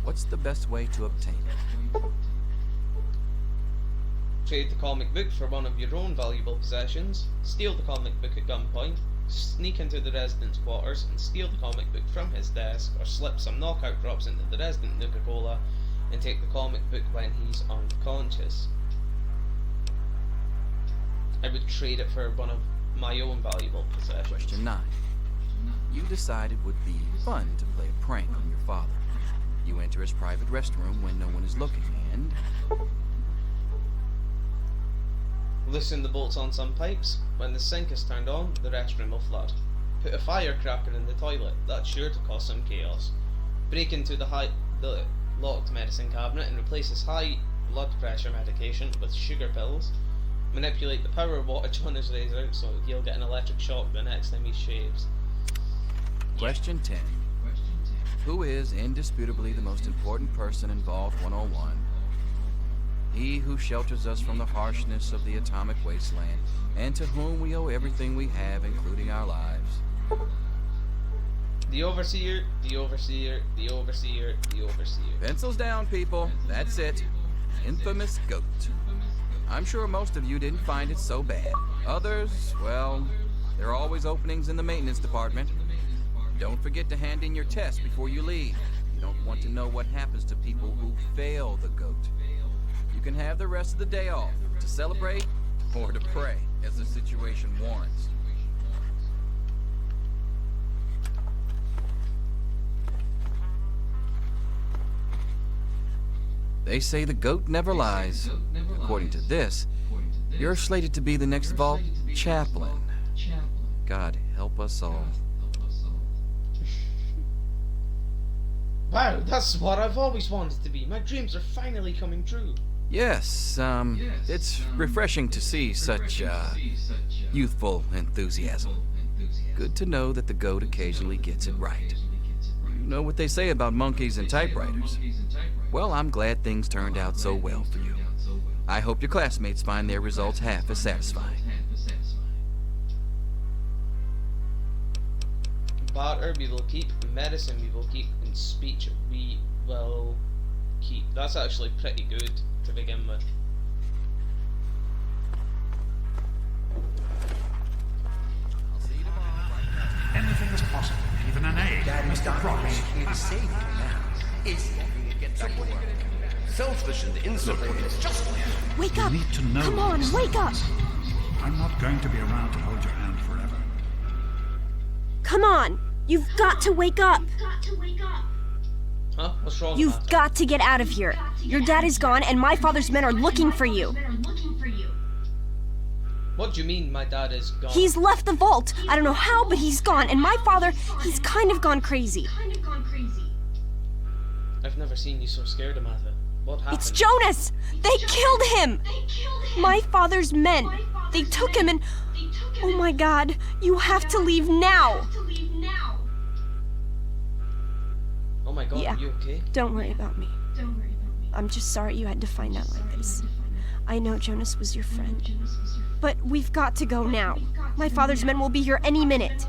What's the best way to obtain it? Trade the comic book for one of your own valuable possessions, steal the comic book at gunpoint, sneak into the resident's quarters and steal the comic book from his desk, or slip some knockout drops into the resident Nuka-Cola and take the comic book when he's unconscious. I would trade it for one of my own valuable possessions. Question 9. You decided it would be fun to play a prank on your father. You enter his private restroom when no one is looking and... Loosen the bolts on some pipes. When the sink is turned on, the restroom will flood. Put a firecracker in the toilet. That's sure to cause some chaos. Break into the locked medicine cabinet and replace his high blood pressure medication with sugar pills. Manipulate the power wattage on his razor so he'll get an electric shock the next time he shaves. Question 10. Who is indisputably the most important person involved 101? He who shelters us from the harshness of the atomic wasteland, and to whom we owe everything we have, including our lives. The Overseer, the Overseer, the Overseer, the Overseer. Pencils down, people. That's it. Infamous goat. I'm sure most of you didn't find it so bad. Others, well, there are always openings in the maintenance department. Don't forget to hand in your test before you leave. You don't want to know what happens to people who fail the goat. You can have the rest of the day off to celebrate or to pray as the situation warrants. They say the goat never lies. According to this, you're slated to be the next vault chaplain. God help us all. Wow, that's what I've always wanted to be. My dreams are finally coming true. Yes, it's refreshing to see such, youthful enthusiasm. Good to know that the goat occasionally gets it right. You know what they say about monkeys and typewriters. Well, I'm glad things turned out so well for you. I hope your classmates find their results half as satisfying. Barter we will keep, medicine we will keep, and speech we will keep. That's actually pretty good to begin with. Anything is possible, even an egg. Daddy's not here to save you now. Is he? Get back to work. Selfish and insolent. It's just Wake up! You need to know Come on, these wake up! things. I'm not going to be around to hold your hand forever. Come on! You've got to wake up! Huh? What's wrong with You've that? got to get out of here. Your dad is gone and my father's men are looking for you. What do you mean my dad is gone? He's left the vault. I don't know how, but he's gone. And my father, he's kind of gone crazy. I've never seen you so scared, Amanda. What happened? It's Jonas! They killed him! My father's men. They took him and... Oh my God, you have to leave now! Oh my God, Yeah. are you okay? Don't worry about me. I'm just sorry you had to find out like this. I know Jonas was your friend. But we've got to go now. My father's men will be here any minute.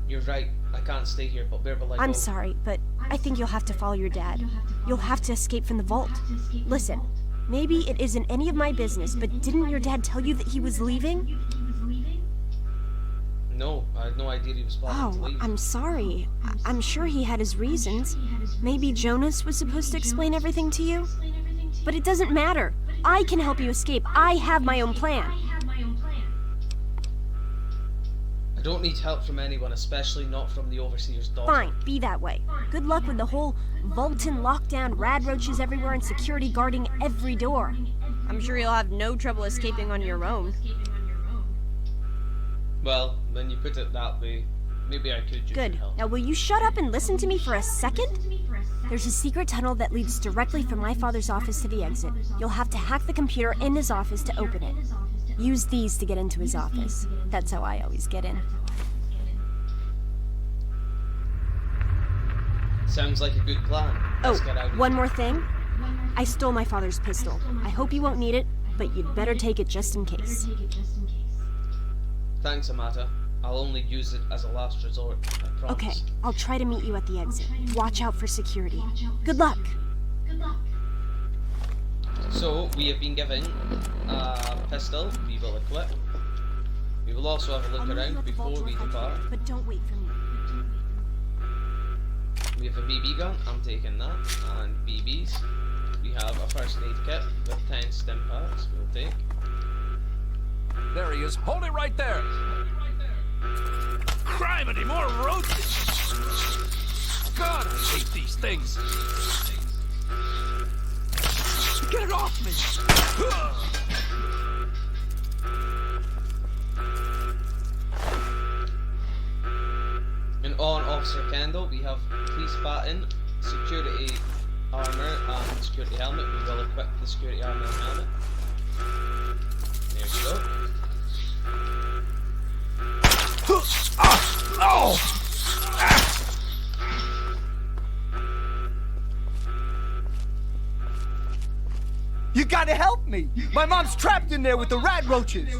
You're right. I can't stay here, but where will I go? I'm sorry, but I think you'll have to follow your dad. You'll have to escape from the vault. Listen, maybe it isn't any of my business, but didn't your dad tell you that he was leaving? No, I had no idea he was planning to Oh, leave. I'm sorry. I'm sure he had his reasons. Maybe Jonas was supposed to explain everything to you? But it doesn't matter. I can help you escape. I have my own plan. I don't need help from anyone, especially not from the Overseer's daughter. Fine, be that way. Good luck with the whole vault and lockdown, rad roaches everywhere, and security guarding every door. I'm sure you'll have no trouble escaping on your own. Well, when you put it that way, maybe I could use Good. your help. Now will you shut up and listen to me for a second? There's a secret tunnel that leads directly from my father's office to the exit. You'll have to hack the computer in his office to open it. Use these to get into his office. That's how I always get in. Sounds like a good plan. Let's get out Oh, of one here. more thing. I stole my father's pistol. I hope you won't need it, but you'd better take it just in case. Thanks, Amata. I'll only use it as a last resort, I promise. Okay, I'll try to meet you at the exit. Watch out for security. Good luck! So, we have been given a pistol we will equip. We will also have a I'll look meet you around at the before vault we door depart. but don't wait for me. We have a BB gun, I'm taking that, and BBs. We have a first aid kit with 10 stim packs, we'll take. There he is. Hold it right there. Criminy, more roaches. God, I hate these things. Get it off me. And on Officer Kendall, we have police baton, security armor, and security helmet. We will equip the security armor and helmet. There we go. Oh! You gotta help me! My mom's trapped in there with the rat roaches!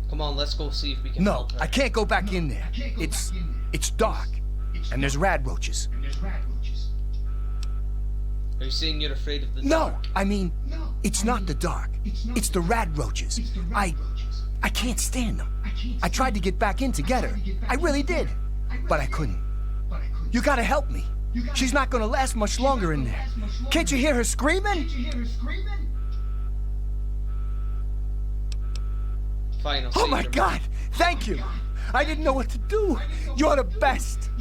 Come on, let's go see if we can No, help her. I can't go back in there. It's dark. And there's rat roaches. Are you saying you're afraid of the No, dark? I mean, it's not the dark. It's the rat roaches. I can't stand them. I tried to get back in to get her. I really did. But I couldn't. You gotta help me. She's not gonna last much longer in there. Can't you hear her screaming? Fine, I'll Oh save my her. God! Thank you! I didn't know what to do. You're the best.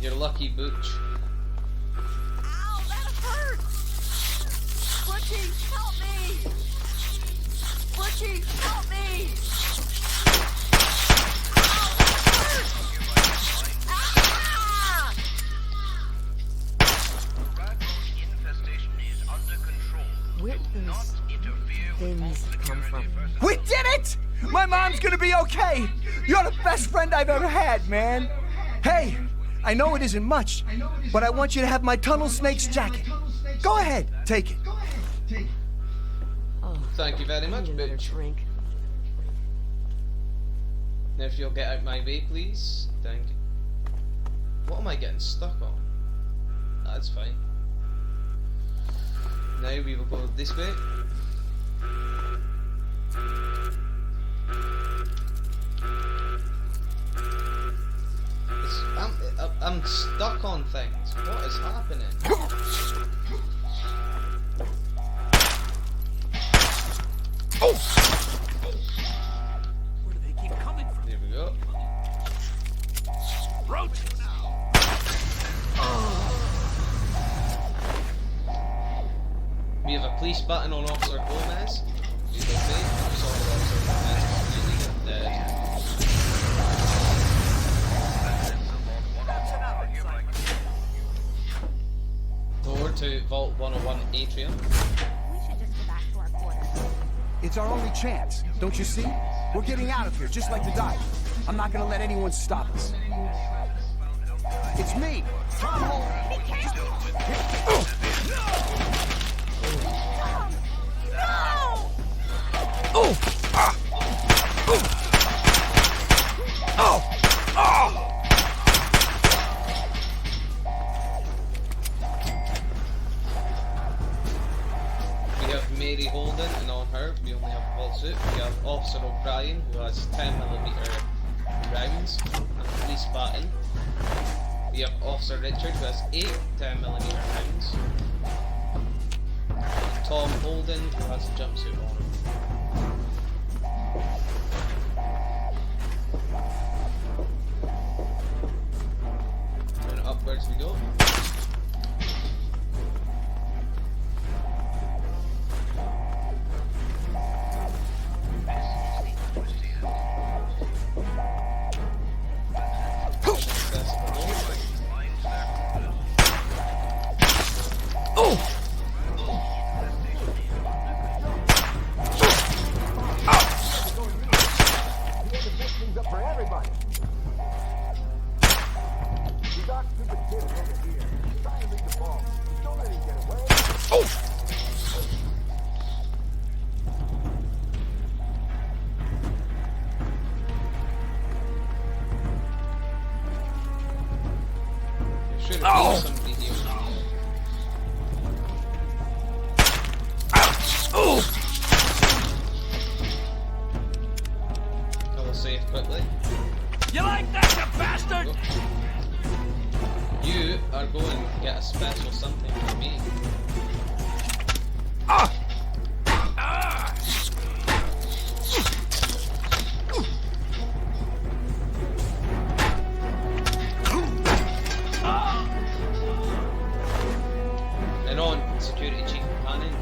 You're lucky, Butch. Ow, that hurts! Butchie, help me! Butchie, help me! Ow, that hurts! Ah! Where do those things come from? We did it! My mom's gonna be okay! You're the best friend I've ever had, man! Hey, I know it isn't much, but I want you to have my tunnel snake's jacket. Go ahead, take it. Oh, Thank you very I much, need another Butch. drink. Now if you'll get out my way, please. Thank you. What am I getting stuck on? That's fine. Now we will go this way. I'm stuck on things. What is happening? Where do they keep coming from? There we go. Roaches. We have a police button on Officer Gomez. He's okay. I'm sorry, Officer Gomez, but really dead. Door to Vault 101 Atrium. We should just go back to our quarters. It's our only chance, don't you see? We're getting out of here, just like the dive. I'm not gonna let anyone stop us. It's me, Tom Holden. Be careful! No! Oh! Ah! Oh! Oh! We have Mary Holden, and on her we only have a vault suit. We have Officer O'Brien, who has 10mm rounds, and a police baton. We have Officer Richard, who has 8 10mm rounds. And Tom Holden, who has a jumpsuit on him. And upwards we go. For everybody. You got stupid kids over here.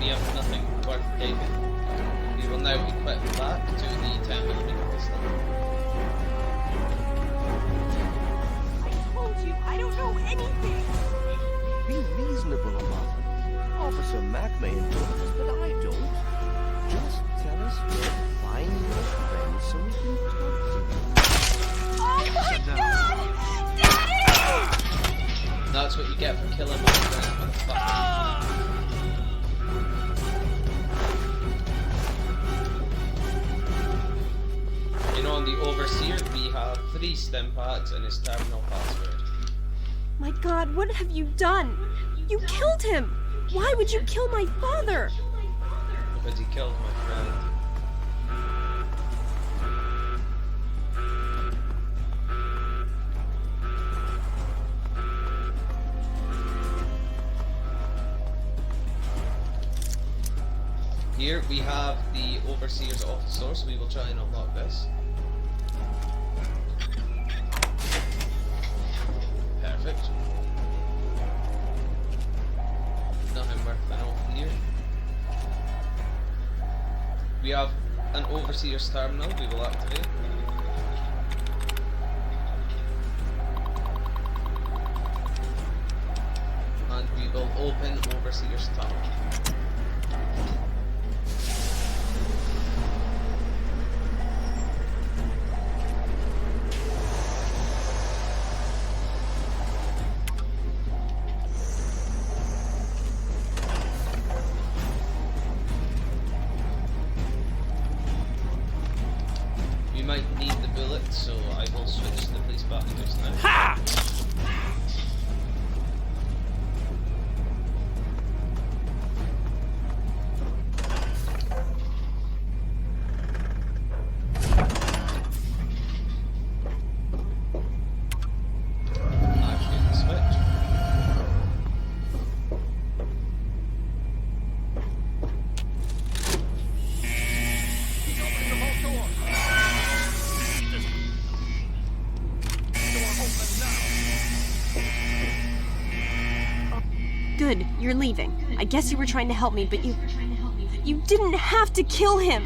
you have nothing worth taking. We will now equip back to the 10mm pistol. I told you, I don't know anything. Be reasonable, Amata. Officer Mac may endorse us, but I don't. Just tell us where to find your friends so we can talk to them. Oh my God! Daddy! That's what you get for killing my friend, motherfucker. And on the Overseer, we have 3 stim packs and his terminal password. My God, what have you done? You killed him! Why would you kill my father? Because he killed my friend. Here we have the Overseer's office source. We will try and unlock this. Perfect. Nothing worth the note here. We have an Overseer's terminal we will activate. And we will open Overseer's tunnel. We might need the bullet, so I will switch the police back just now. Ha! Activate the switch. Open the vault door. Jesus. Door open now. Good, you're leaving. I guess you were trying to help me, but you didn't have to kill him.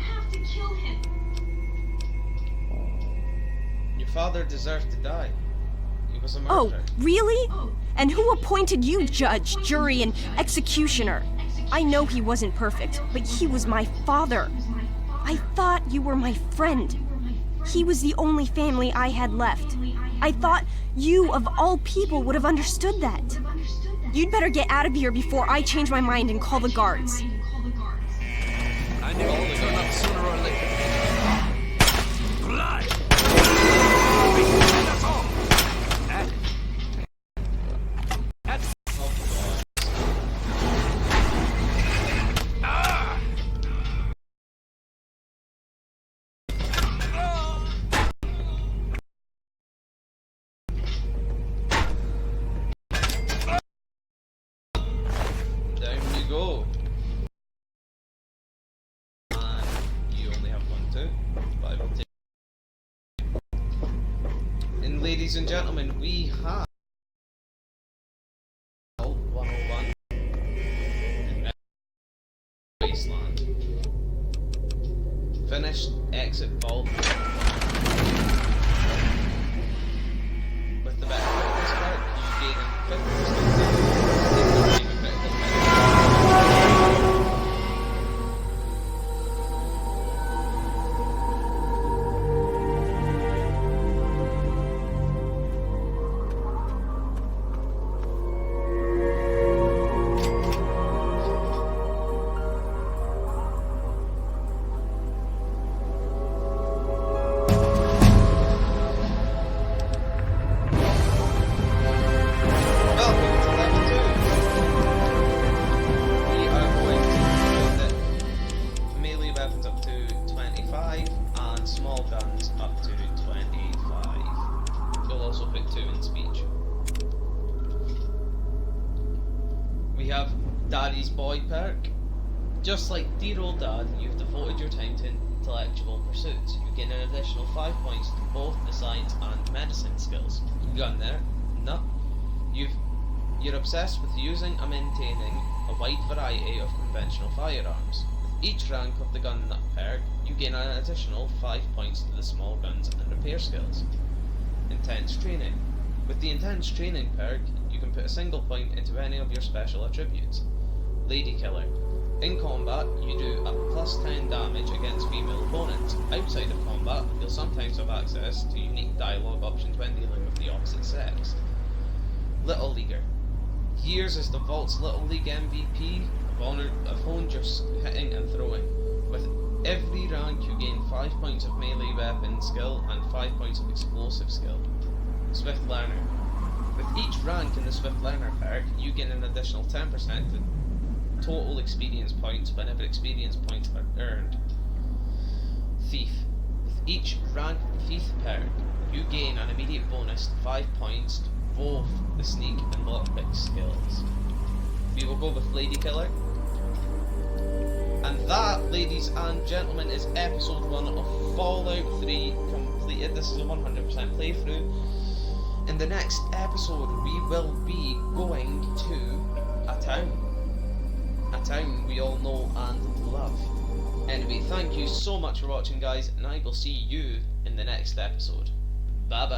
Your father deserved to die. He was a Oh, murderer. really? And who appointed you judge, jury, and executioner? I know he wasn't perfect, but he was my father. I thought you were my friend. He was the only family I had left. I thought you, of all people, would have understood that. You'd better get out of here before I change my mind and call the guards. I knew it would turn up sooner or later. Blood. That's all. That's ah. Down you go. And you only have 1, 2. But I will take. And ladies and gentlemen, we have Vault 101 in Wasteland. Finished exit vault. With the better practice part, you gain 50% Welcome to level 2. We are going to put melee weapons up to 25 and small guns up to 25. We'll also put 2 in speech. We have Daddy's Boy perk. Just like dear old Dad, you've devoted your time to intellectual pursuits. You gain an additional 5 points to both the science and medicine skills. Gun there? No. You're obsessed with using and maintaining a wide variety of conventional firearms. With each rank of the gun nut perk, you gain an additional 5 points to the small guns and repair skills. Intense training. With the intense training perk, you can put a single point into any of your special attributes. Lady Killer. In combat, you do a plus 10 damage against female opponents. Outside of combat, you'll sometimes have access to unique dialogue options when dealing with the opposite sex. Little Leaguer. Years as the Vault's Little League MVP, have honed your hitting and throwing. With every rank, you gain 5 points of melee weapon skill and 5 points of explosive skill. Swift Learner. With each rank in the Swift Learner perk, you gain an additional 10% to total experience points whenever experience points are earned. Thief. With each rank Thief perk, you gain an immediate bonus to 5 points to both the sneak and lockpick skills. We will go with Lady Killer. And that, ladies and gentlemen, is episode 1 of Fallout 3 completed. This is a 100% playthrough. In the next episode, we will be going to a town. A town we all know and love. Anyway, thank you so much for watching, guys, and I will see you in the next episode. Bye bye.